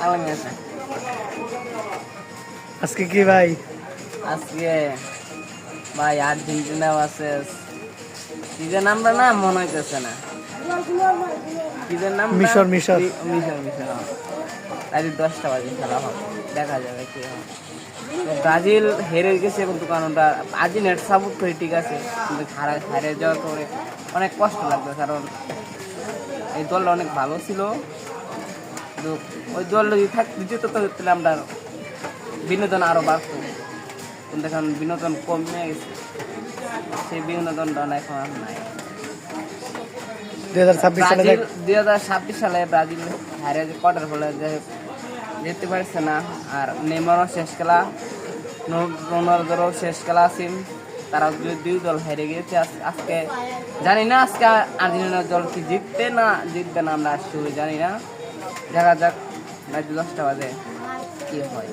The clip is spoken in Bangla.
আলামী আছে। আজকে কি ভাই? আজকে ভাই আর্জেন্টিনাও আছে। কি যে নামটা না মনে হইতেছে না, কি যে নামটা? মিশর মিশর। মিশর মিশর। রাত্রি 10টা বাজে খেলা হবে, দেখা যাবে কি হয়। ব্রাজিল হেরে গেছে কিন্তু, কারণটা আর্জেন্টিনার সাপোর্ট করে ঠিক আছে, কিন্তু হারে যাওয়ার পরে অনেক কষ্ট লাগবে, কারণ এই দলটা অনেক ভালো ছিল। কিন্তু ওই দলটা যদি যেত তাহলে আমরা বিনোদন আরো বাড়তো, কিন্তু এখন বিনোদন কমে গেছে, সেই বিনোদনটা এখন আর নাই। 2026 সালে ব্রাজিল 2026 সালে ব্রাজিল হারে কোয়ার্টার ফলে যেতে পারছে না। আর নেইমারও শেষ খেলা, রোনালদোরও শেষ খেলা আছিল, তারা দুই দল হেরে গিয়েছে। আজকে জানি না আজকে আর্জেন্টিনার দল কি জিতবে না জিতবে না, আমরা আসলে জানি না। দেখা যাক রাত 10টা বাজে কি হয়।